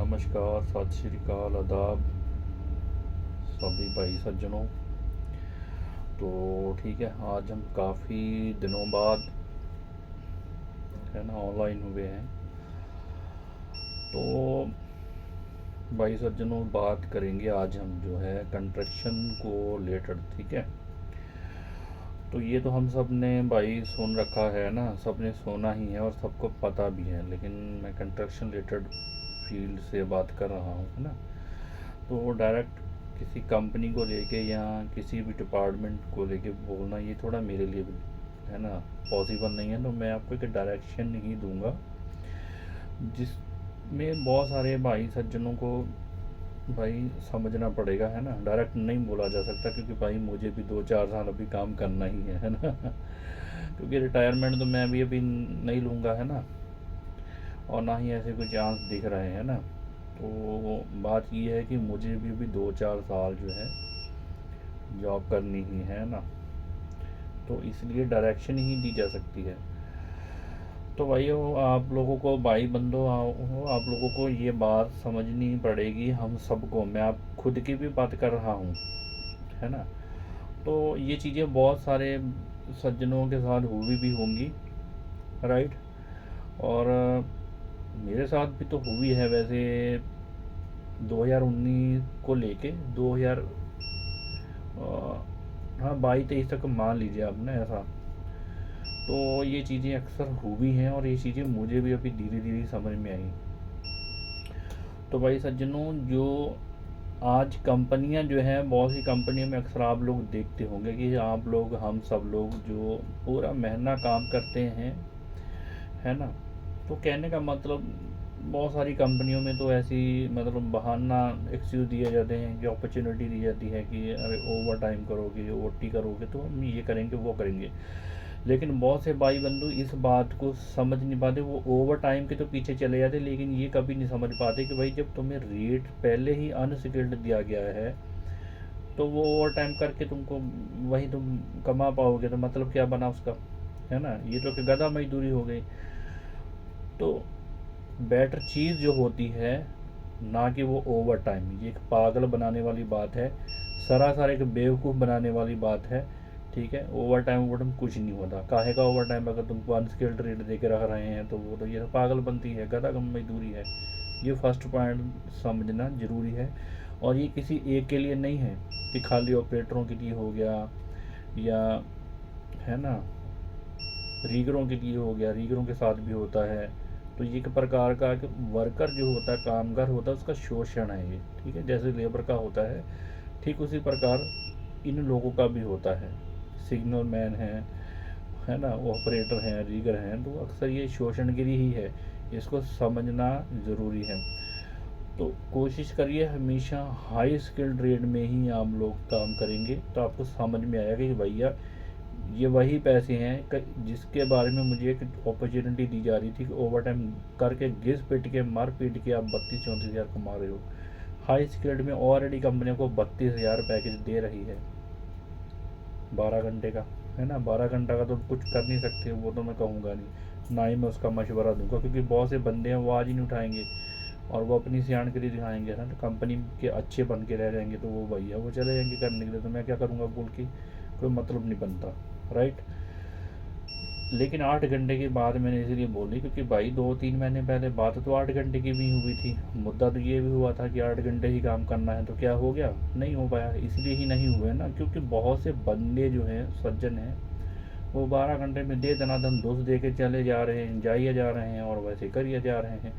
नमस्कार, सत श्री अकाल, आदाब सभी भाई सज्जनों। तो ठीक है, आज हम काफ़ी दिनों बाद है ना ऑनलाइन हुए हैं। तो भाई सज्जनों, बात करेंगे आज हम जो है कंस्ट्रक्शन को रिलेटेड। ठीक है, तो ये तो हम सब ने भाई सुन रखा है ना, सब ने सुना ही है और सबको पता भी है, लेकिन मैं कंस्ट्रक्शन रिलेटेड फील्ड से बात कर रहा हूँ, है ना। तो डायरेक्ट किसी कंपनी को लेके या किसी भी डिपार्टमेंट को लेके बोलना ये थोड़ा मेरे लिए भी है ना पॉसिबल नहीं है। तो मैं आपको एक डायरेक्शन ही दूंगा जिसमें बहुत सारे भाई सज्जनों को भाई समझना पड़ेगा, है ना। डायरेक्ट नहीं बोला जा सकता क्योंकि भाई मुझे भी 2-4 साल अभी काम करना ही है ना क्योंकि रिटायरमेंट तो मैं अभी अभी नहीं लूँगा, है ना। और ना ही ऐसे कोई चांस दिख रहे हैं ना। तो बात ये है कि मुझे भी अभी 2-4 साल जो है जॉब करनी ही है ना। तो इसलिए डायरेक्शन ही दी जा सकती है। तो भाई आप लोगों को, भाई बंदो आप लोगों को ये बात समझनी पड़ेगी, हम सबको। मैं आप खुद की भी बात कर रहा हूँ, है ना। तो ये चीज़ें बहुत सारे सज्जनों के साथ हुई भी होंगी, राइट। और मेरे साथ भी तो हुई है वैसे। 2019 को लेके 2000 हाँ 22-23 तक मान लीजिए आपने ऐसा। तो ये चीज़ें अक्सर हुई हैं और ये चीज़ें मुझे भी अभी धीरे धीरे समझ में आई। तो भाई सज्जनों, जो आज कंपनियां जो हैं, बहुत सी कंपनियों में अक्सर आप लोग देखते होंगे कि आप लोग, हम सब लोग जो पूरा महीना काम करते हैं, है ना। तो कहने का मतलब, बहुत सारी कंपनियों में तो ऐसी मतलब बहाना एक्सक्यूज़ दिए जाते हैं कि अपॉर्चुनिटी दी जाती है कि अरे ओवर टाइम करोगे, ओटी करोगे तो हम ये करेंगे वो करेंगे। लेकिन बहुत से भाई बंधु इस बात को समझ नहीं पाते। वो ओवर टाइम के तो पीछे चले जाते, लेकिन ये कभी नहीं समझ पाते कि भाई जब तुम्हें रेट पहले ही अनस्किल्ड दिया गया है तो वो ओवर टाइम करके तुमको वही तुम कमा पाओगे तो मतलब क्या बना उसका, है ना। ये तो कि गधा मजदूरी हो गई। तो बेटर चीज़ जो होती है, ना कि वो ओवर टाइम, ये एक पागल बनाने वाली बात है, सरासर एक बेवकूफ़ बनाने वाली बात है। ठीक है, ओवर टाइम कुछ नहीं होता। काहे का ओवर टाइम, अगर तुमको अनस्किल्ड रेट दे के रख रहे हैं तो वो तो ये पागल बनती है, गधा कम मजदूरी है। ये फर्स्ट पॉइंट समझना ज़रूरी है। और ये किसी एक के लिए नहीं है कि खाली ऑपरेटरों के लिए हो गया या, है ना, रीगरों के लिए हो गया, रीगरों के साथ भी होता है। तो ये एक प्रकार का कि वर्कर जो होता है, कामगार होता है, उसका शोषण है ये। ठीक है, जैसे लेबर का होता है ठीक उसी प्रकार इन लोगों का भी होता है। सिग्नल मैन है ना, ऑपरेटर हैं, रीगर हैं, तो अक्सर ये शोषणगिरी ही है। इसको समझना ज़रूरी है। तो कोशिश करिए हमेशा हाई स्किल्ड ट्रेड में ही आप लोग काम करेंगे तो आपको समझ में आएगा कि भैया ये वही पैसे हैं जिसके बारे में मुझे एक अपॉर्चुनिटी दी जा रही थी कि ओवर टाइम करके घिस पिट के मार पीट के आप 32-34 हज़ार कमा रहे हो। हाई स्किल्ड में ऑलरेडी कंपनियों को 32 हज़ार पैकेज दे रही है 12 घंटे का, है ना। 12 घंटा का तो कुछ कर नहीं सकते, वो तो मैं कहूँगा नहीं, ना ही मैं उसका मशवरा दूंगा, क्योंकि बहुत से बंदे हैं वो आज ही नहीं उठाएंगे और वो अपनी सियाणगिरी दिखाएंगे ना, तो कंपनी के अच्छे बन के रह जाएंगे तो वो भैया वो चले जाएंगे करने के लिए, तो मैं क्या करूँगा बोल के, कोई मतलब नहीं बनता, राइट। लेकिन 8 घंटे की बात मैंने इसीलिए बोली क्योंकि भाई 2-3 महीने पहले बात तो 8 घंटे की भी हुई थी। मुद्दा तो ये भी हुआ था कि 8 घंटे ही काम करना है, तो क्या हो गया, नहीं हो पाया। इसलिए ही नहीं हुए ना क्योंकि बहुत से बंदे जो हैं, सज्जन हैं, वो 12 घंटे में दे दनादन दोष दे के चले जा रहे हैं, जाइए जा रहे हैं और वैसे करिए जा रहे हैं।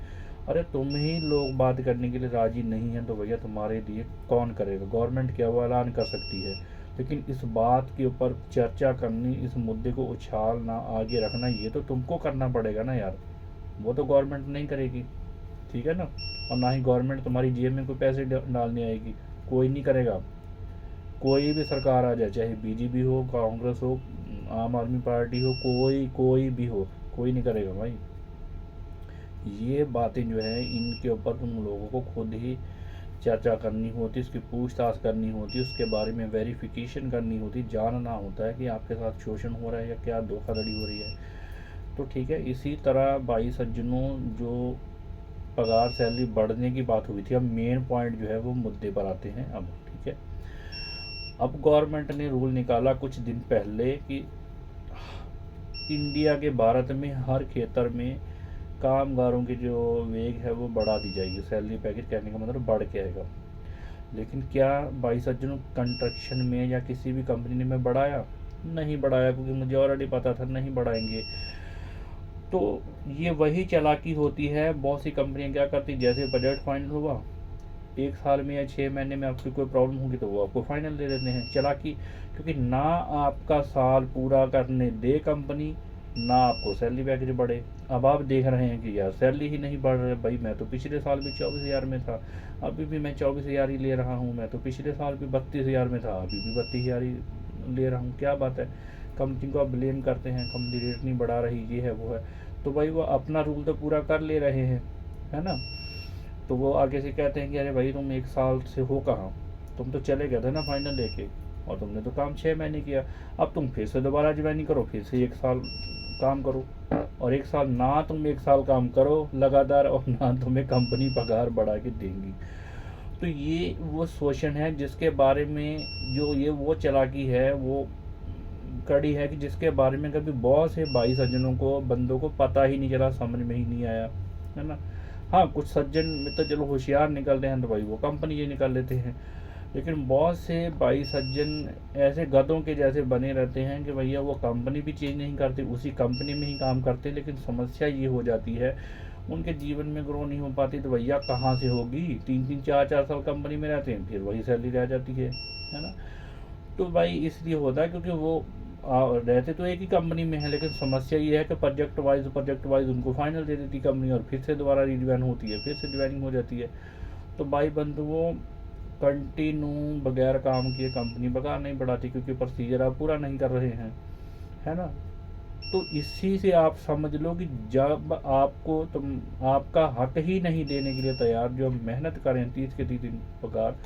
अरे तुम ही लोग बात करने के लिए राजी नहीं हैं तो भैया तुम्हारे लिए कौन करेगा। गवर्नमेंट क्या वो ऐलान कर सकती है, लेकिन इस बात के ऊपर चर्चा करनी, इस मुद्दे को उछालना, आगे रखना, ये तो तुमको करना पड़ेगा ना यार। वो तो गवर्नमेंट नहीं करेगी, ठीक है ना। और ना ही गवर्नमेंट तुम्हारी जेब में कोई पैसे डालने आएगी, कोई नहीं करेगा। कोई भी सरकार आ जाए, चाहे बीजेपी हो, कांग्रेस हो, आम आदमी पार्टी हो, कोई कोई भी हो, कोई नहीं करेगा भाई। ये बातें जो है इनके ऊपर तुम लोगों को खुद ही चर्चा करनी होती, इसकी पूछताछ करनी होती, उसके बारे में वेरिफिकेशन करनी होती, जानना होता है कि आपके साथ शोषण हो रहा है या क्या धोखाधड़ी हो रही है। तो ठीक है, इसी तरह भाई सज्जनों, जो पगार सैलरी बढ़ने की बात हुई थी। अब मेन पॉइंट जो है वो मुद्दे पर आते हैं अब, ठीक है। अब गवर्नमेंट ने रूल निकाला कुछ दिन पहले कि इंडिया के भारत में हर क्षेत्र में कामगारों की जो वेग है वो बढ़ा दी जाएगी, सैलरी पैकेज कहने का मतलब बढ़ के आएगा। लेकिन क्या भाई सज्जनों कंस्ट्रक्शन में या किसी भी कंपनी ने में बढ़ाया? नहीं बढ़ाया, क्योंकि मुझे ऑलरेडी पता था नहीं बढ़ाएंगे। तो ये वही चालाकी होती है। बहुत सी कंपनियां क्या करती, जैसे बजट फाइनल हुआ 1 साल में या 6 महीने में आपकी कोई प्रॉब्लम होगी तो वो आपको फाइनल दे देते हैं। चालाकी, क्योंकि ना आपका साल पूरा करने दे कंपनी, ना आपको सैलरी पैकेज बढ़े। अब आप देख रहे हैं कि यार सैलरी ही नहीं बढ़ रही। भाई मैं तो पिछले साल भी 24,000 में था, अभी भी मैं 24,000 ही ले रहा हूँ। मैं तो पिछले साल भी 32,000 में था, अभी भी 32,000 ही ले रहा हूँ। क्या बात है? कंपनी को आप ब्लेम करते हैं, कंपनी रेट नहीं बढ़ा रही, ये है वो है। तो भाई वो अपना रूल तो पूरा कर ले रहे हैं, है ना। तो वो आगे से कहते हैं कि अरे भाई तुम 1 साल से हो कहाँ, तुम तो चले गए थे ना फाइनल लेके, और तुमने तो काम 6 महीने किया। अब तुम फिर से दोबारा ज्वाइनिंग करो, फिर से 1 साल काम करो। और 1 साल ना तुम 1 साल काम करो लगातार, और ना तुम्हें कंपनी पगार बढ़ा के देंगी। तो ये वो शोषण है जिसके बारे में, जो ये वो चालाकी है, वो कड़ी है कि जिसके बारे में कभी बहुत से भाई सज्जनों को, बंदों को पता ही नहीं चला, समझ में ही नहीं आया, है ना। हाँ, कुछ सज्जन में तो चलो होशियार निकलते हैं तो भाई वो कंपनी ये निकाल लेते हैं। लेकिन बहुत से भाई सज्जन ऐसे गधों के जैसे बने रहते हैं कि भैया वो कंपनी भी चेंज नहीं करते, उसी कंपनी में ही काम करते। लेकिन समस्या ये हो जाती है उनके जीवन में ग्रो नहीं हो पाती। तो भैया कहाँ से होगी? 3-3 4-4 साल कंपनी में रहते हैं, फिर वही सैलरी रह जाती है ना। तो भाई इसलिए होता है क्योंकि वो रहते तो एक ही कंपनी में है, लेकिन समस्या ये है कि प्रोजेक्ट वाइज उनको फाइनल दे देती कंपनी, और फिर से दोबारा रिज्वाइन होती है, फिर से ज्वाइनिंग हो जाती है। तो भाई बंधुओं, कंटिन्यू बगैर काम किए कंपनी पगार नहीं बढ़ाती, क्योंकि प्रोसीजर आप पूरा नहीं कर रहे हैं, है ना। तो इसी से आप समझ लो कि जब आपको तुम आपका हक ही नहीं देने के लिए तैयार, जो मेहनत करें 30 के 30 दिन पगार,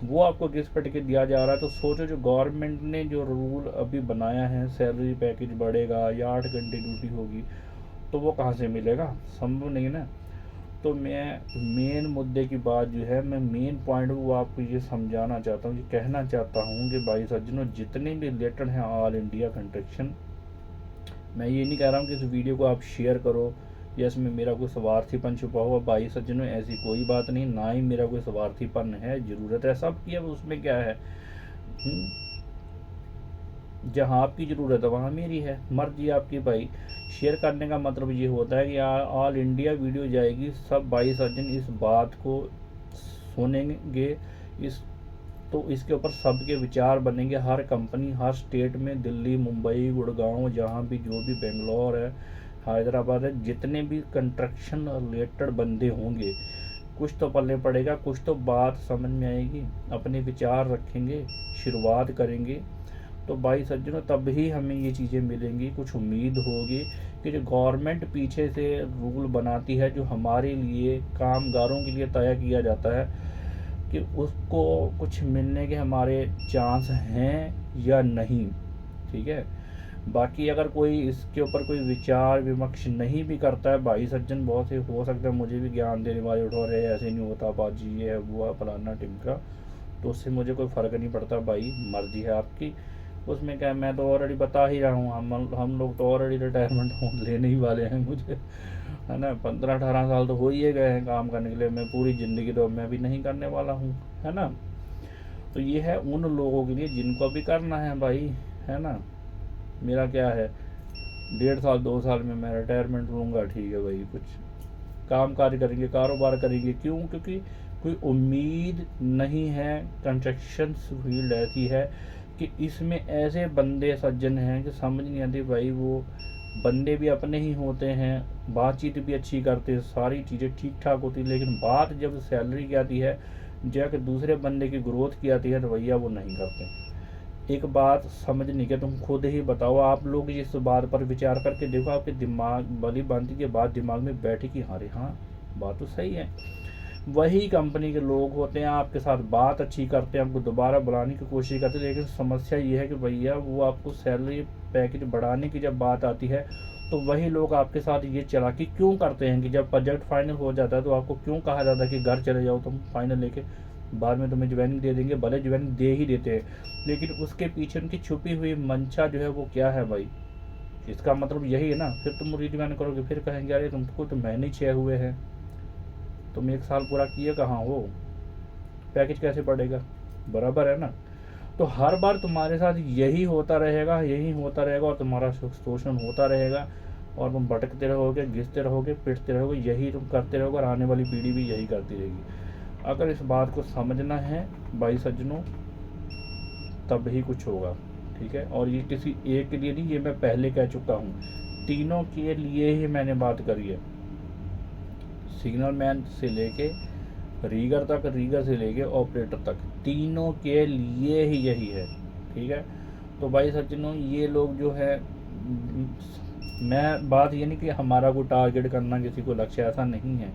वो आपको किस पे टिकट दिया जा रहा है। तो सोचो, जो गवर्नमेंट ने जो रूल अभी बनाया है, सैलरी पैकेज बढ़ेगा या 8 घंटे ड्यूटी होगी, तो वो कहाँ से मिलेगा? संभव नहीं ना। तो मैं मेन मुद्दे की बात जो है, मैं मेन पॉइंट वो आपको ये समझाना चाहता हूँ, ये कहना चाहता हूँ कि भाई सज्जनों, जितने भी रिलेटेड हैं ऑल इंडिया कंस्ट्रक्शन, मैं ये नहीं कह रहा हूँ कि इस वीडियो को आप शेयर करो या इसमें मेरा कोई स्वार्थीपन छुपा हुआ। भाई सज्जनों, ऐसी कोई बात नहीं, ना ही मेरा कोई स्वार्थीपन है, ज़रूरत है सबकी, अब उसमें क्या है। जहाँ आपकी ज़रूरत है वहाँ मेरी है, मर्जी आपकी। भाई शेयर करने का मतलब ये होता है कि ऑल इंडिया वीडियो जाएगी, सब भाई सज्जन इस बात को सुनेंगे, इस तो इसके ऊपर सबके विचार बनेंगे। हर कंपनी, हर स्टेट में, दिल्ली, मुंबई, गुड़गांव, जहाँ भी, जो भी, बेंगलोर है, हैदराबाद है, जितने भी कंस्ट्रक्शन रिलेटेड बंदे होंगे, कुछ तो पल्ले पड़ेगा, कुछ तो बात समझ में आएगी, अपने विचार रखेंगे, शुरुआत करेंगे। तो भाई सज्जनों, तब ही हमें ये चीज़ें मिलेंगी, कुछ उम्मीद होगी कि जो गवर्नमेंट पीछे से रूल बनाती है, जो हमारे लिए, कामगारों के लिए तय किया जाता है, कि उसको कुछ मिलने के हमारे चांस हैं या नहीं, ठीक है। बाकी अगर कोई इसके ऊपर कोई विचार विमर्श नहीं भी करता है, भाई सज्जन बहुत से हो सकता है मुझे भी ज्ञान देने वाले उठा रहे, ऐसे नहीं होता बाजी, ये है वो है फलाना टिमका, तो उससे मुझे कोई फ़र्क नहीं पड़ता। भाई मर्जी है आपकी, उसमें क्या है, मैं तो ऑलरेडी बता ही रहा हूँ, हम लोग तो ऑलरेडी रिटायरमेंट लेने ही वाले हैं, मुझे, है ना। 15-18 साल तो हो ही गए हैं काम करने के लिए, मैं पूरी ज़िंदगी तो मैं भी नहीं करने वाला हूँ, है ना। तो ये है उन लोगों के लिए जिनको भी करना है भाई, है ना। मेरा क्या है, 1.5 साल 2 साल में मैं रिटायरमेंट लूँगा, ठीक है भाई, कुछ काम कार्य करेंगे, कारोबार करेंगे। क्यों? क्योंकि कोई उम्मीद नहीं है। कंस्ट्रक्शन फील्ड ऐसी है कि इसमें ऐसे बंदे सज्जन हैं कि समझ नहीं आती भाई। वो बंदे भी अपने ही होते हैं, बातचीत भी अच्छी करते हैं, सारी चीज़ें ठीक ठाक होती है, लेकिन बात जब सैलरी की आती है, जब दूसरे बंदे की ग्रोथ की आती है, तो भैया वो नहीं करते। एक बात समझने के, तुम खुद ही बताओ, आप लोग इस बात पर विचार करके देखो, आपके दिमाग वाली बनती के बाद दिमाग में बैठे कि अरे हाँ, बात तो सही है। वही कंपनी के लोग होते हैं, आपके साथ बात अच्छी करते हैं, आपको दोबारा बुलाने की कोशिश करते हैं, लेकिन समस्या ये है कि भैया वो आपको सैलरी पैकेज बढ़ाने की जब बात आती है, तो वही लोग आपके साथ ये चालाकी क्यों करते हैं कि जब प्रोजेक्ट फाइनल हो जाता है तो आपको क्यों कहा जाता है कि घर चले जाओ तुम फाइनल लेके, बाद में तुम्हें ज्वाइनिंग दे देंगे। भले ज्वाइनिंग दे ही देते हैं, लेकिन उसके पीछे उनकी छुपी हुई मंशा जो है वो क्या है भाई? इसका मतलब यही है ना। फिर तुम रिज्वाइन करोगे, फिर कहेंगे अरे तुमको तो महीने ही 6 हुए हैं, तुम 1 साल पूरा किए कहाँ हो, पैकेज कैसे बढ़ेगा? बराबर है ना। तो हर बार तुम्हारे साथ यही होता रहेगा, यही होता रहेगा, और तुम्हारा शोषण होता रहेगा, और तुम भटकते रहोगे, घिसते रहोगे, पिटते रहोगे, यही तुम करते रहोगे, और आने वाली पीढ़ी भी यही करती रहेगी। अगर इस बात को समझना है भाई सज्जनों, तब ही कुछ होगा, ठीक है। और ये किसी एक के लिए नहीं, ये मैं पहले कह चुका हूँ, तीनों के लिए ही मैंने बात करी है। सिग्नल मैन से लेके रीगर तक, रीगर से लेके ऑपरेटर तक, तीनों के लिए ही यही है, ठीक है। तो भाई सज्जनों, ये लोग जो है, मैं बात ये नहीं कि हमारा को टारगेट करना, किसी को लक्ष्य, ऐसा नहीं है,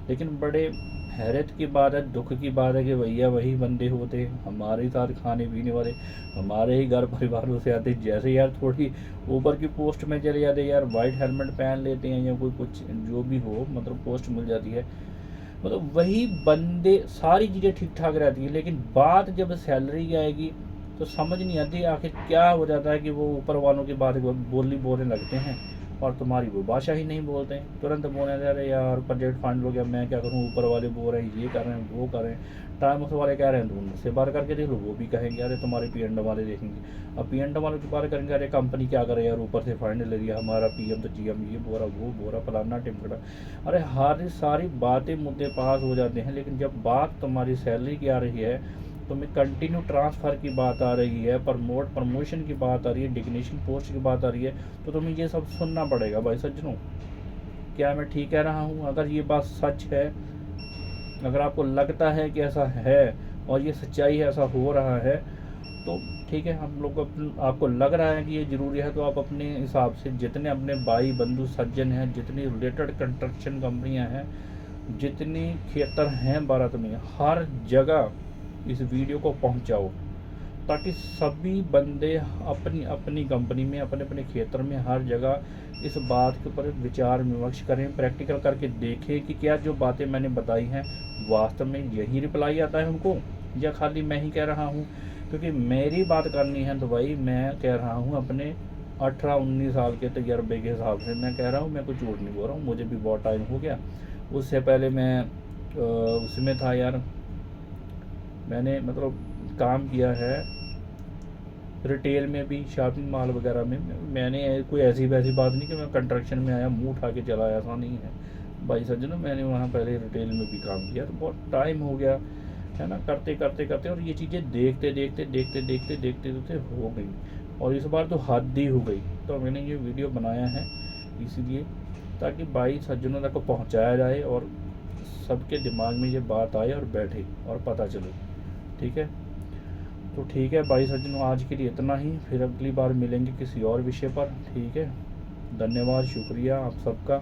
लेकिन बड़े हैरत की बात है, दुख की बात है कि भैया वही बंदे होते हैं हमारे साथ खाने पीने वाले, हमारे ही घर परिवारों से आते, जैसे यार थोड़ी ऊपर की पोस्ट में चले जाते यार, वाइट हेलमेट पहन लेते हैं या कोई कुछ जो भी हो, मतलब पोस्ट मिल जाती है, मतलब वही बंदे, सारी चीज़ें ठीक ठाक रहती है, लेकिन बात जब सैलरी की आएगी तो समझ नहीं आती आखिर क्या हो जाता है कि वो ऊपर वालों की बात बोलने लगते हैं, और तुम्हारी वो भाषा ही नहीं बोलते हैं, तुरंत बोलने लगे अरे यार प्रोजेक्ट फाइनल हो गया, मैं क्या करूँ, ऊपर वाले बोल रहे हैं, ये कर रहे हैं, वो कर रहे हैं, टाइम उस वाले कह रहे हैं तो उनसे बात करके देख लो, वो भी कहेंगे अरे तुम्हारे पी वाले देखेंगे, अब पी वालों की बात करेंगे, अरे कंपनी क्या करे यार, ऊपर से फाइनल ले लिया, हमारा पीएम तो जीएम ये बोरा वो बोरा फलाना टिमकड़ा, अरे हर सारी बातें मुद्दे पास हो जाते हैं, लेकिन जब बात तुम्हारी सैलरी की आ रही है, तुम्हें कंटिन्यू ट्रांसफ़र की बात आ रही है, प्रमोशन की बात आ रही है, डिग्नेशन पोस्ट की बात आ रही है, तो तुम्हें ये सब सुनना पड़ेगा भाई सज्जनों। क्या मैं ठीक कह रहा हूँ? अगर ये बात सच है, अगर आपको लगता है कि ऐसा है और ये सच्चाई है, ऐसा हो रहा है, तो ठीक है, हम लोग को आपको लग रहा है कि ये ज़रूरी है, तो आप अपने हिसाब से जितने अपने भाई बंधु सज्जन हैं, जितनी रिलेटेड कंस्ट्रक्शन कंपनियां हैं, जितनी खेतर हैं भारत में, हर जगह इस वीडियो को पहुंचाओ, ताकि सभी बंदे अपनी अपनी कंपनी में, अपने अपने क्षेत्र में, हर जगह इस बात के ऊपर विचार विमर्श करें, प्रैक्टिकल करके देखें कि क्या जो बातें मैंने बताई हैं वास्तव में यही रिप्लाई आता है उनको, या खाली मैं ही कह रहा हूँ। क्योंकि मेरी बात करनी है तो भाई मैं कह रहा हूँ अपने 18-19 साल के तजर्बे के हिसाब से मैं कह रहा हूँ, मैं कुछ झूठ नहीं बोल रहा हूँ, मुझे भी बहुत टाइम हो गया। उससे पहले मैं उसमें था यार, मैंने मतलब काम किया है रिटेल में भी, शॉपिंग मॉल वगैरह में। मैंने कोई ऐसी वैसी बात नहीं कि मैं कंस्ट्रक्शन में आया मुंह उठा के चला आया, ऐसा नहीं है भाई सज्जनों। मैंने वहाँ पहले रिटेल में भी काम किया, तो बहुत टाइम हो गया है ना, करते करते करते, और ये चीज़ें देखते देखते देखते देखते देखते देखते हो गई, और इस बार तो हद ही हो गई। तो मैंने ये वीडियो बनाया है इसीलिए, ताकि भाई सज्जनों तक पहुँचाया जाए और सबके दिमाग में ये बात आए और बैठे और पता चले, ठीक है। तो ठीक है भाई सज्जनों, आज के लिए इतना ही, फिर अगली बार मिलेंगे किसी और विषय पर, ठीक है। धन्यवाद, शुक्रिया आप सबका।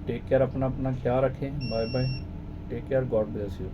टेक केयर, अपना अपना ख्याल रखें, bye bye, take care, God bless you.